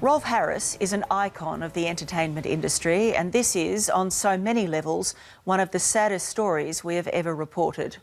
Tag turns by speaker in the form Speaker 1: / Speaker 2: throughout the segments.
Speaker 1: Rolf Harris is an icon of the entertainment industry, and this is, on so many levels, one of the saddest stories we have ever reported.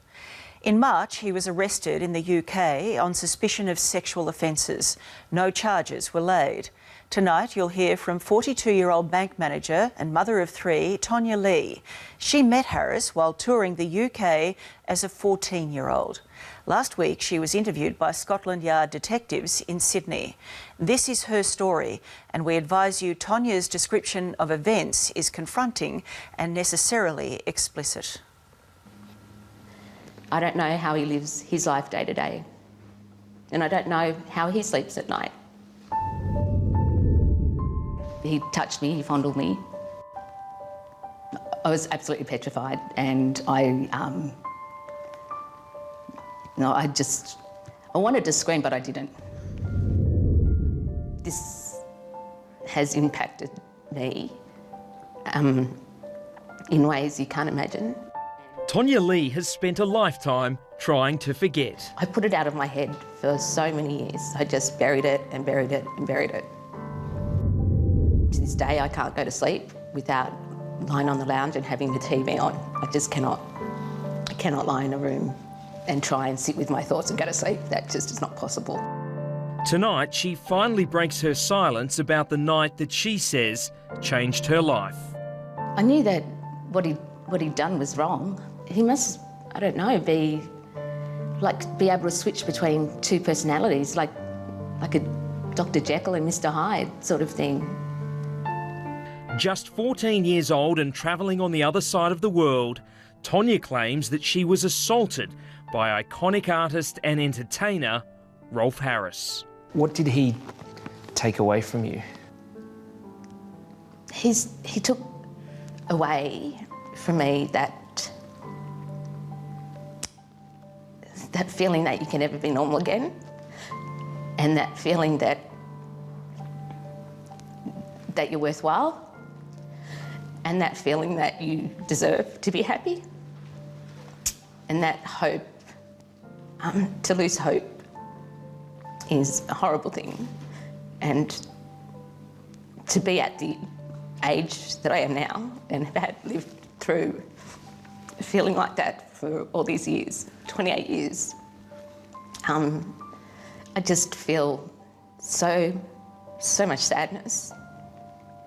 Speaker 1: In March, he was arrested in the UK on suspicion of sexual offences. No charges were laid. Tonight, you'll hear from 42-year-old bank manager and mother of three, Tonya Lee. She met Harris while touring the UK as a 14-year-old. Last week, she was interviewed by Scotland Yard detectives in Sydney. This is her story, and we advise you Tonya's description of events is confronting and necessarily explicit.
Speaker 2: I don't know how he lives his life day to day, and I don't know how he sleeps at night. He touched me, he fondled me. I was absolutely petrified, and I wanted to scream, but I didn't. This has impacted me in ways you can't imagine.
Speaker 3: Tonya Lee has spent a lifetime trying to forget.
Speaker 2: I put it out of my head for so many years. I just buried it and buried it and buried it. To this day, I can't go to sleep without lying on the lounge and having the TV on. I just cannot. I cannot lie in a room and try and sit with my thoughts and go to sleep. That just is not possible.
Speaker 3: Tonight, she finally breaks her silence about the night that she says changed her life.
Speaker 2: I knew that what he'd done was wrong. He must, I don't know, be able to switch between two personalities, like a Dr. Jekyll and Mr. Hyde sort of thing.
Speaker 3: Just 14 years old and travelling on the other side of the world, Tonya claims that she was assaulted by iconic artist and entertainer Rolf Harris.
Speaker 4: What did he take away from you?
Speaker 2: He took away from me that feeling that you can never be normal again, and that feeling that you're worthwhile, and that feeling that you deserve to be happy, and that hope. To lose hope is a horrible thing, and to be at the age that I am now and have lived through feeling like that for all these years, 28 years, I just feel so much sadness.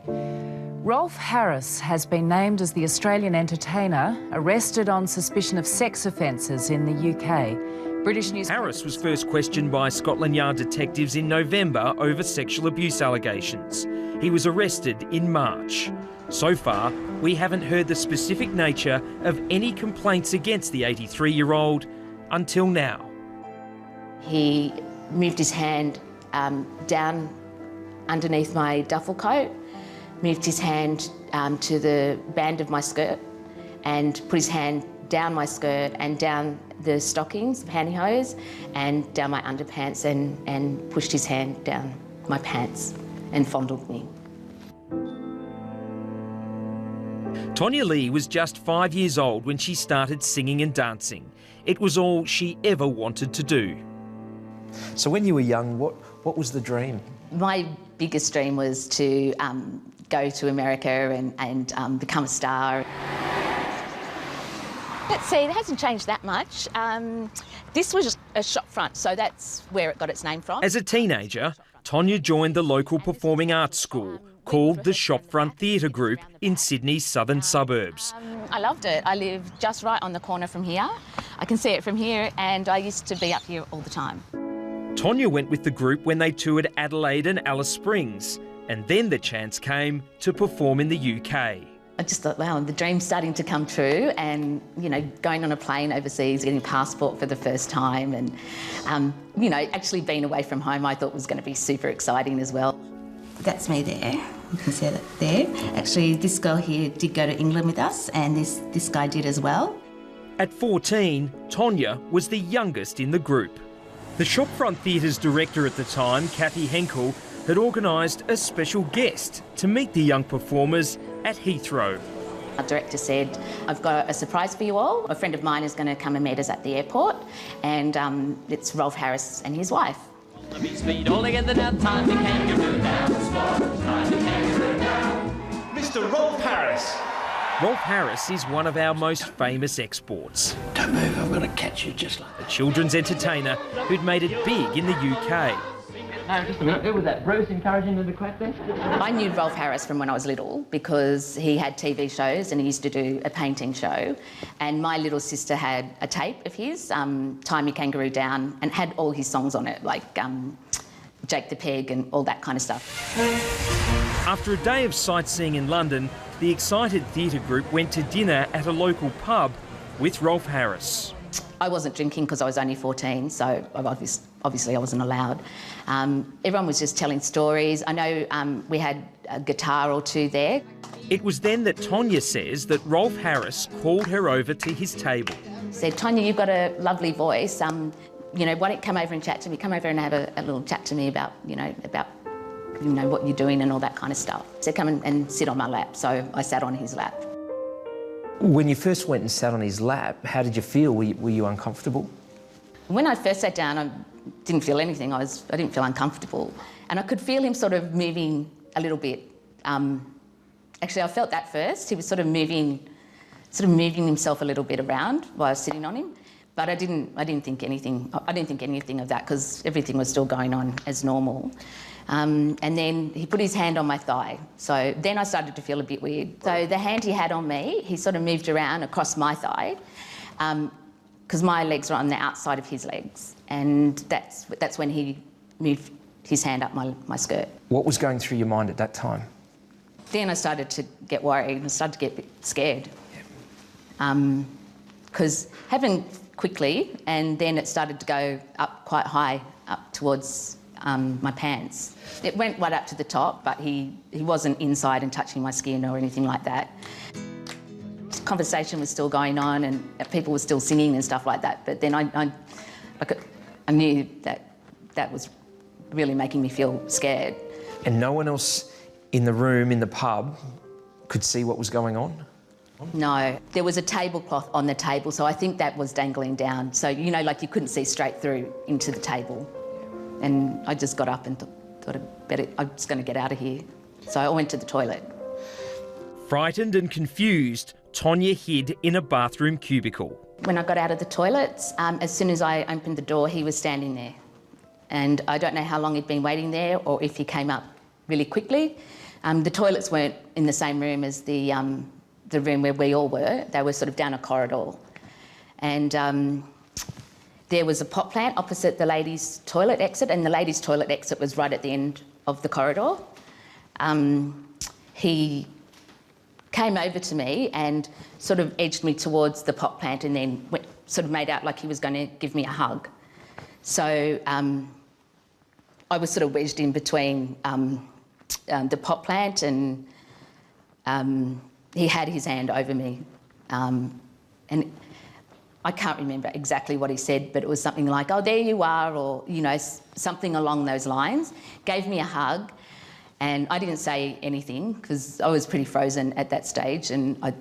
Speaker 5: Rolf Harris has been named as the Australian entertainer, arrested on suspicion of sex offences in the UK. British News.
Speaker 3: Harris was first questioned by Scotland Yard detectives in November over sexual abuse allegations. He was arrested in March. So far, we haven't heard the specific nature of any complaints against the 83-year-old until now.
Speaker 2: He moved his hand down underneath my duffel coat, moved his hand to the band of my skirt and put his hand down my skirt and down the stockings, pantyhose, and down my underpants and pushed his hand down my pants and fondled me.
Speaker 3: Tonya Lee was just 5 years old when she started singing and dancing. It was all she ever wanted to do.
Speaker 4: So when you were young, what was the dream?
Speaker 2: My biggest dream was to go to America and become a star. Let's see, it hasn't changed that much. This was just a shop front, so that's where it got its name from.
Speaker 3: As a teenager, Tonya joined the local performing arts school called the Shopfront Theatre Group in Sydney's southern suburbs.
Speaker 2: I loved it. I live just right on the corner from here. I can see it from here, and I used to be up here all the time.
Speaker 3: Tonya went with the group when they toured Adelaide and Alice Springs, and then the chance came to perform in the UK.
Speaker 2: I just thought, wow, the dream's starting to come true, and, you know, going on a plane overseas, getting a passport for the first time, and, you know, actually being away from home I thought was going to be super exciting as well.
Speaker 6: That's me there. You can see that there. Actually, this girl here did go to England with us, and this guy did as well.
Speaker 3: At 14, Tonya was the youngest in the group. The Shopfront Theatre's director at the time, Kathy Henkel, had organised a special guest to meet the young performers at Heathrow.
Speaker 2: Our director said, I've got a surprise for you all. A friend of mine is going to come and meet us at the airport, and it's Rolf Harris and his wife.
Speaker 7: Speed all together now, time became your new dance for
Speaker 3: Rolf Harris is one of our most famous exports.
Speaker 7: Don't move, I'm going to catch you just like
Speaker 3: A children's entertainer who'd made it big in the UK.
Speaker 8: No, just a minute. Who was that? Bruce encouraging you to crack there?
Speaker 2: I knew Rolf Harris from when I was little because he had TV shows and he used to do a painting show. And my little sister had a tape of his, Tie Me Kangaroo Down, and had all his songs on it, like Jake the Peg and all that kind of stuff.
Speaker 3: After a day of sightseeing in London, the excited theatre group went to dinner at a local pub with Rolf Harris.
Speaker 2: I wasn't drinking because I was only 14, so obviously I wasn't allowed. Everyone was just telling stories. I know we had a guitar or two there.
Speaker 3: It was then that Tonya says that Rolf Harris called her over to his table.
Speaker 2: Said, Tonya, you've got a lovely voice. You know, why don't you come over and chat to me? Come over and have a little chat to me about what you're doing and all that kind of stuff. So come and sit on my lap. So I sat on his lap.
Speaker 4: When you first went and sat on his lap, how did you feel? Were you uncomfortable?
Speaker 2: When I first sat down, I didn't feel anything. I didn't feel uncomfortable. And I could feel him sort of moving a little bit. Actually, I felt that first. He was sort of moving himself a little bit around while I was sitting on him. But I didn't think anything of that because everything was still going on as normal. And then he put his hand on my thigh. So then I started to feel a bit weird. So the hand he had on me, he sort of moved around across my thigh because my legs are on the outside of his legs. And that's when he moved his hand up my skirt.
Speaker 4: What was going through your mind at that time?
Speaker 2: Then I started to get worried. I started to get a bit scared. Because happened quickly, and then it started to go up quite high, up towards my pants. It went right up to the top, but he wasn't inside and touching my skin or anything like that. Conversation was still going on and people were still singing and stuff like that, but then I knew that was really making me feel scared.
Speaker 4: And no one else in the room, in the pub, could see what was going on?
Speaker 2: No, there was a tablecloth on the table, so I think that was dangling down. So, you know, like you couldn't see straight through into the table. And I just got up and thought I'm just going to get out of here. So I went to the toilet.
Speaker 3: Frightened and confused, Tonya hid in a bathroom cubicle.
Speaker 2: When I got out of the toilets, as soon as I opened the door, he was standing there. And I don't know how long he'd been waiting there or if he came up really quickly. The toilets weren't in the same room as the room where we all were. They were sort of down a corridor. And there was a pot plant opposite the ladies' toilet exit, and the ladies' toilet exit was right at the end of the corridor. He came over to me and sort of edged me towards the pot plant and then sort of made out like he was going to give me a hug. So I was sort of wedged in between the pot plant and he had his hand over me. And I can't remember exactly what he said, but it was something like, oh, there you are, or, you know, something along those lines. Gave me a hug, and I didn't say anything because I was pretty frozen at that stage, and I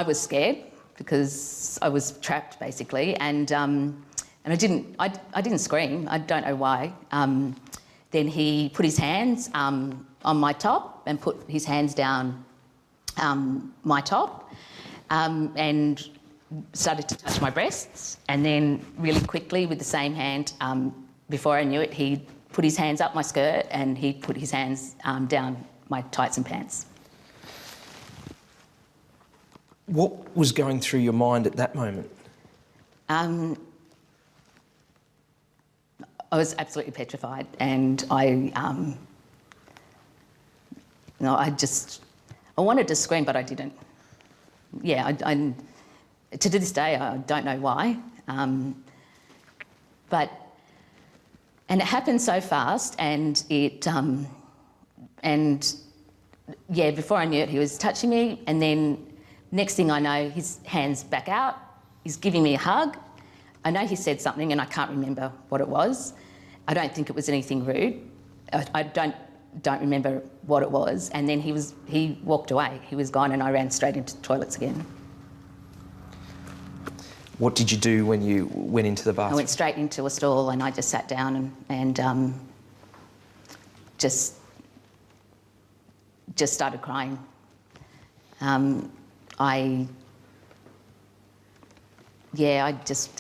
Speaker 2: was scared because I was trapped, basically, and I didn't scream. I don't know why. Then he put his hands on my top and put his hands down my top, and started to touch my breasts, and then really quickly with the same hand, before I knew it, he put his hands up my skirt and he put his hands down my tights and pants.
Speaker 4: What was going through your mind at that moment?
Speaker 2: I was absolutely petrified, and I wanted to scream, but I didn't. Yeah, to this day, I don't know why. And it happened so fast, and before I knew it, he was touching me, and then next thing I know, his hand's back out, he's giving me a hug. I know he said something, and I can't remember what it was. I don't think it was anything rude. I don't remember what it was, and then he walked away. He was gone, and I ran straight into the toilets again.
Speaker 4: What did you do when you went into the bathroom?
Speaker 2: I went straight into a stall and I just sat down and just started crying. I just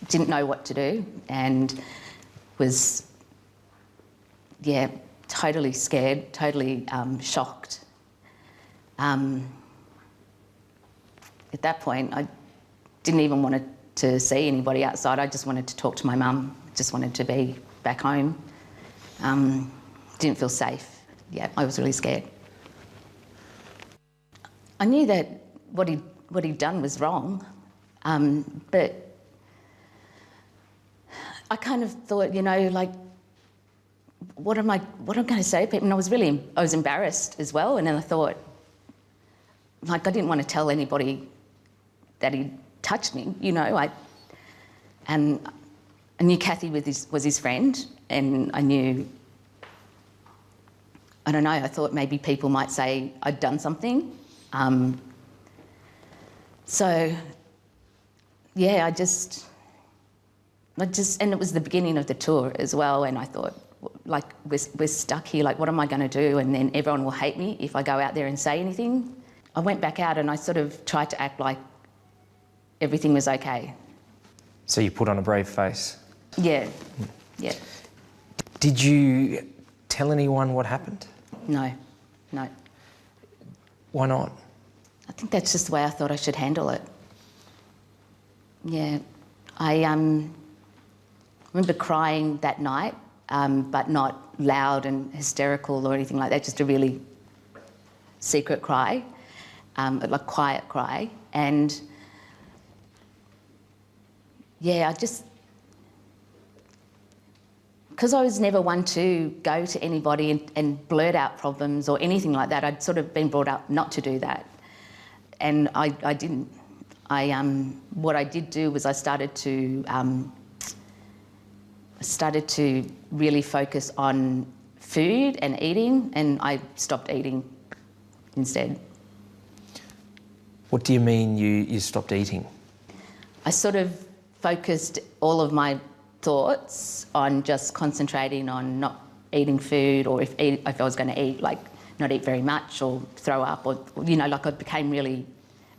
Speaker 2: didn't know what to do and was, totally scared, totally shocked. At that point, I didn't even want to see anybody outside. I just wanted to talk to my mum, just wanted to be back home. Didn't feel safe. Yeah, I was really scared. I knew that what he'd done was wrong, but I kind of thought, like, what am I going to say to people? And I was embarrassed as well. And then I thought, like, I didn't want to tell anybody that he'd touched me, and I knew Kathy was his friend, and I knew, I don't know, I thought maybe people might say I'd done something. So, yeah, I just, and it was the beginning of the tour as well, and I thought, like, we're stuck here, like, what am I going to do? And then everyone will hate me if I go out there and say anything. I went back out and I sort of tried to act like everything was okay.
Speaker 4: So you put on a brave face?
Speaker 2: Yeah, yeah.
Speaker 4: Did you tell anyone what happened?
Speaker 2: No.
Speaker 4: Why not?
Speaker 2: I think that's just the way I thought I should handle it. Yeah. I remember crying that night, but not loud and hysterical or anything like that, just a really secret cry, like quiet cry. And yeah, because I was never one to go to anybody and blurt out problems or anything like that. I'd sort of been brought up not to do that. And I didn't. What I did do was I started to really focus on food and eating, and I stopped eating instead.
Speaker 4: What do you mean you stopped eating?
Speaker 2: I sort of focused all of my thoughts on just concentrating on not eating food, or if I was going to eat, like not eat very much or throw up, or like I became really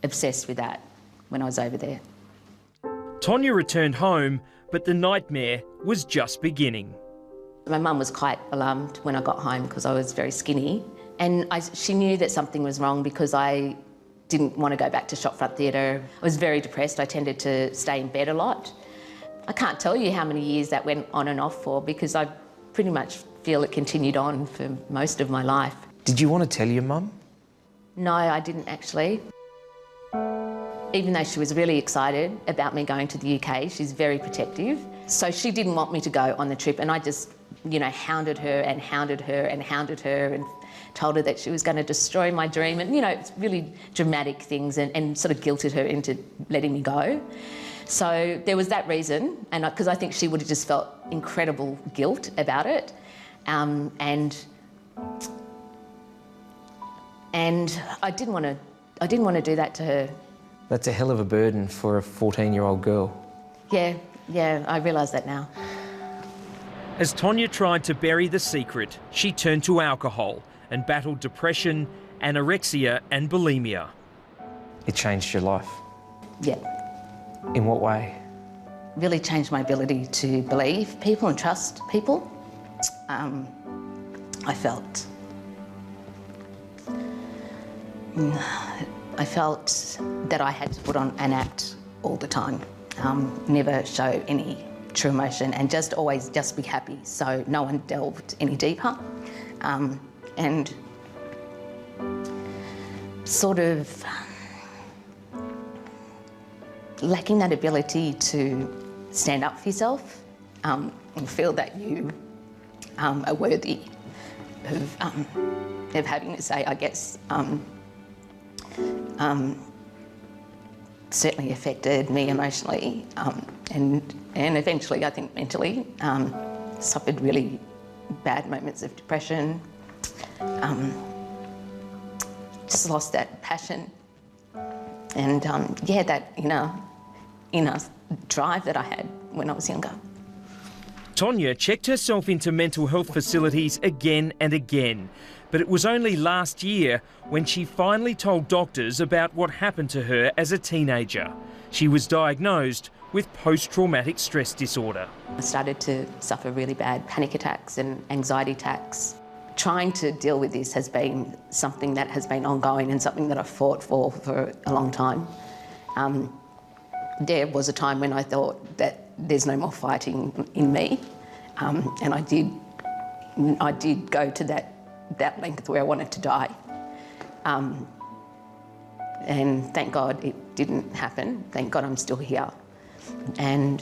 Speaker 2: obsessed with that when I was over there.
Speaker 3: Tonya returned home, but the nightmare was just beginning.
Speaker 2: My mum was quite alarmed when I got home because I was very skinny, and she knew that something was wrong because I didn't want to go back to shopfront theatre. I was very depressed. I tended to stay in bed a lot. I can't tell you how many years that went on and off for, because I pretty much feel it continued on for most of my life.
Speaker 4: Did you want to tell your mum?
Speaker 2: No, I didn't actually. Even though she was really excited about me going to the UK, she's very protective. So she didn't want me to go on the trip, and I just, hounded her and hounded her and hounded her and told her that she was going to destroy my dream, and, it's really dramatic things, and sort of guilted her into letting me go. So there was that reason, and because I think she would have just felt incredible guilt about it, and I didn't want to do that to her.
Speaker 4: That's a hell of a burden for a 14-year-old girl.
Speaker 2: Yeah, I realise that now.
Speaker 3: As Tonya tried to bury the secret, she turned to alcohol and battled depression, anorexia and bulimia. It changed your life?
Speaker 2: Yeah.
Speaker 3: In what way?
Speaker 2: Really changed my ability to believe people and trust people. I felt that I had to put on an act all the time, never show any true emotion, and just always just be happy, so no one delved any deeper. And sort of lacking that ability to stand up for yourself and feel that you are worthy of having a say, I guess. Certainly affected me emotionally, and eventually, I think mentally, suffered really bad moments of depression. Just lost that passion and yeah, that inner drive that I had when I was younger.
Speaker 3: Tonya checked herself into mental health facilities again and again, but it was only last year when she finally told doctors about what happened to her as a teenager. She was diagnosed with post-traumatic stress disorder.
Speaker 2: I started to suffer really bad panic attacks and anxiety attacks. Trying to deal with this has been something that has been ongoing and something that I've fought for a long time. There was a time when I thought that there's no more fighting in me, and I did go to that length where I wanted to die. And thank God it didn't happen. Thank God I'm still here. And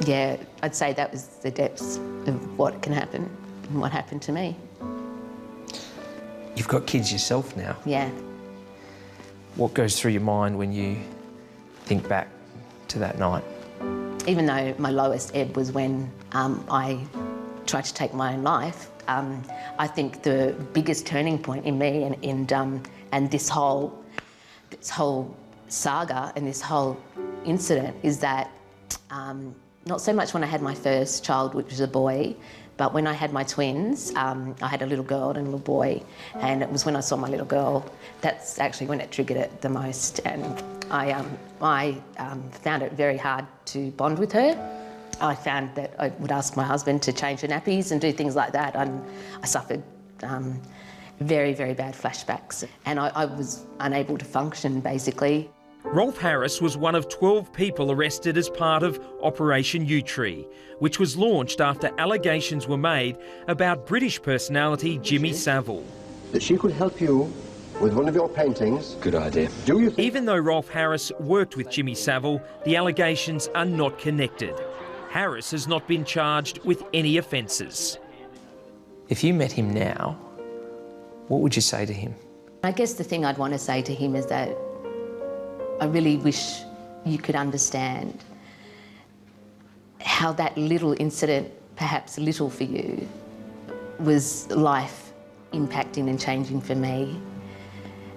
Speaker 2: yeah, I'd say that was the depths of what can happen and what happened to me.
Speaker 4: You've got kids yourself now.
Speaker 2: Yeah.
Speaker 4: What goes through your mind when you think back to that night?
Speaker 2: Even though my lowest ebb was when I tried to take my own life, I think the biggest turning point in me and this whole saga and this whole incident is that not so much when I had my first child, which was a boy, but when I had my twins, I had a little girl and a little boy, and it was when I saw my little girl, that's actually when it triggered it the most. And I found it very hard to bond with her. I found that I would ask my husband to change her nappies and do things like that, and I suffered very, very bad flashbacks, and I was unable to function, basically.
Speaker 3: Rolf Harris was one of 12 people arrested as part of Operation U-Tree, which was launched after allegations were made about British personality Jimmy Savile.
Speaker 9: That she could help you with one of your paintings.
Speaker 7: Good idea.
Speaker 9: Do you think...
Speaker 3: Even though Rolf Harris worked with Jimmy Savile, the allegations are not connected. Harris has not been charged with any offences.
Speaker 4: If you met him now, what would you say to him?
Speaker 2: I guess the thing I'd want to say to him is that I really wish you could understand how that little incident, perhaps little for you, was life impacting and changing for me.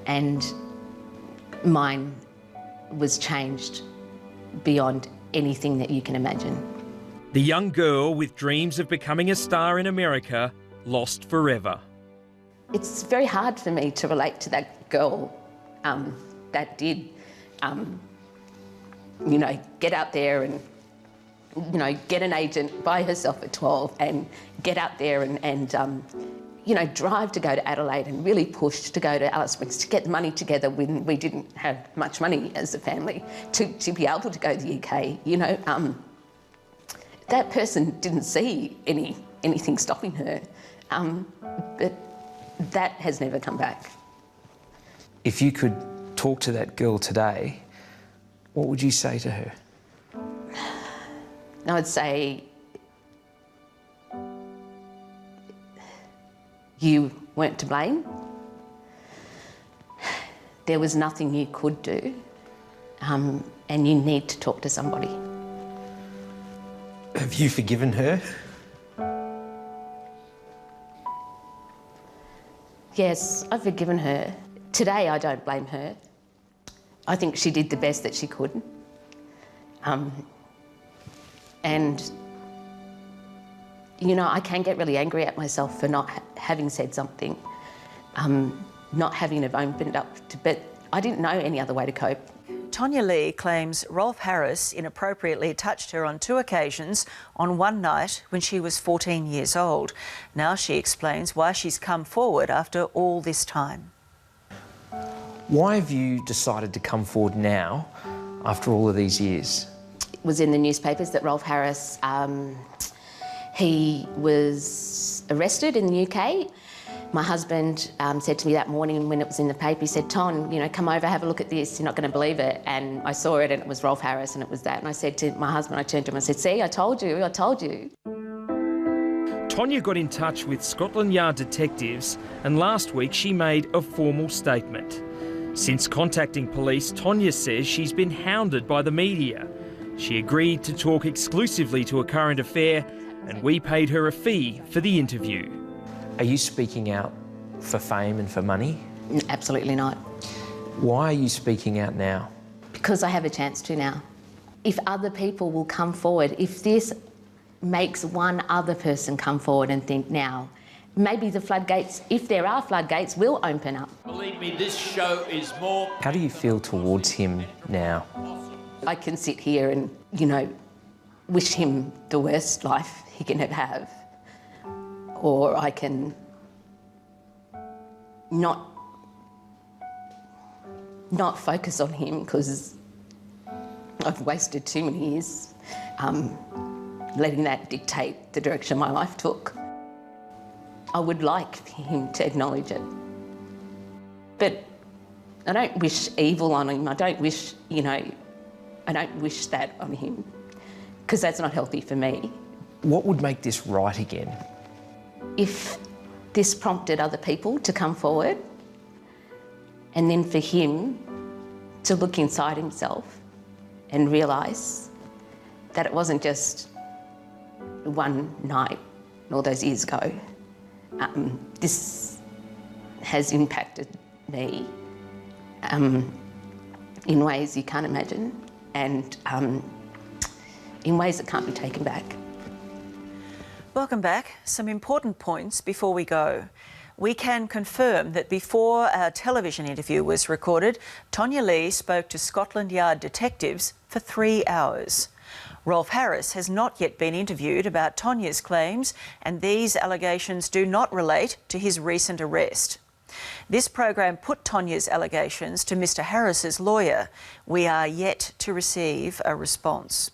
Speaker 2: And mine was changed beyond anything that you can imagine.
Speaker 3: The young girl with dreams of becoming a star in America, lost forever.
Speaker 2: It's very hard for me to relate to that girl that did, you know, get out there and, you know, get an agent by herself at 12 and get out there and you know, drive to go to Adelaide and really push to go to Alice Springs to get the money together when we didn't have much money as a family to be able to go to the UK, you know. That person didn't see anything stopping her, but that has never come back.
Speaker 4: If you could talk to that girl today, what would you say to her?
Speaker 2: I would say, you weren't to blame. There was nothing you could do, and you need to talk to somebody.
Speaker 4: Have you forgiven her?
Speaker 2: Yes, I've forgiven her. Today, I don't blame her. I think she did the best that she could. And, you know, I can get really angry at myself for not having said something, not having have opened up to, but I didn't know any other way to cope.
Speaker 1: Tonya Lee claims Rolf Harris inappropriately touched her on 2 occasions on one night when she was 14 years old. Now she explains why she's come forward after all this time.
Speaker 4: Why have you decided to come forward now after all of these years?
Speaker 2: It was in the newspapers that Rolf Harris, he was arrested in the UK. My husband said to me that morning when it was in the paper, he said, "Ton, you know, come over, have a look at this, you're not going to believe it." And I saw it and it was Rolf Harris and it was that. And I said to my husband, I turned to him and said, "See, I told you, I told you."
Speaker 3: Tonya got in touch with Scotland Yard detectives and last week she made a formal statement. Since contacting police, Tonya says she's been hounded by the media. She agreed to talk exclusively to A Current Affair and we paid her a fee for the interview.
Speaker 4: Are you speaking out for fame and for money?
Speaker 2: Absolutely not.
Speaker 4: Why are you speaking out now?
Speaker 2: Because I have a chance to now. If other people will come forward, if this makes one other person come forward and think, now, maybe the floodgates, if there are floodgates, will open up.
Speaker 7: Believe me, this show is more...
Speaker 4: How do you feel towards him now?
Speaker 2: I can sit here and, you know, wish him the worst life he can ever have. Or I can not focus on him because I've wasted too many years letting that dictate the direction my life took. I would like him to acknowledge it. But I don't wish evil on him. I don't wish, you know, I don't wish that on him because that's not healthy for me.
Speaker 4: What would make this right again?
Speaker 2: If this prompted other people to come forward and then for him to look inside himself and realise that it wasn't just one night all those years ago. This has impacted me in ways you can't imagine and in ways that can't be taken back.
Speaker 1: Welcome back. Some important points before we go. We can confirm that before our television interview was recorded, Tonya Lee spoke to Scotland Yard detectives for 3 hours. Rolf Harris has not yet been interviewed about Tonya's claims, and these allegations do not relate to his recent arrest. This program put Tonya's allegations to Mr Harris's lawyer. We are yet to receive a response.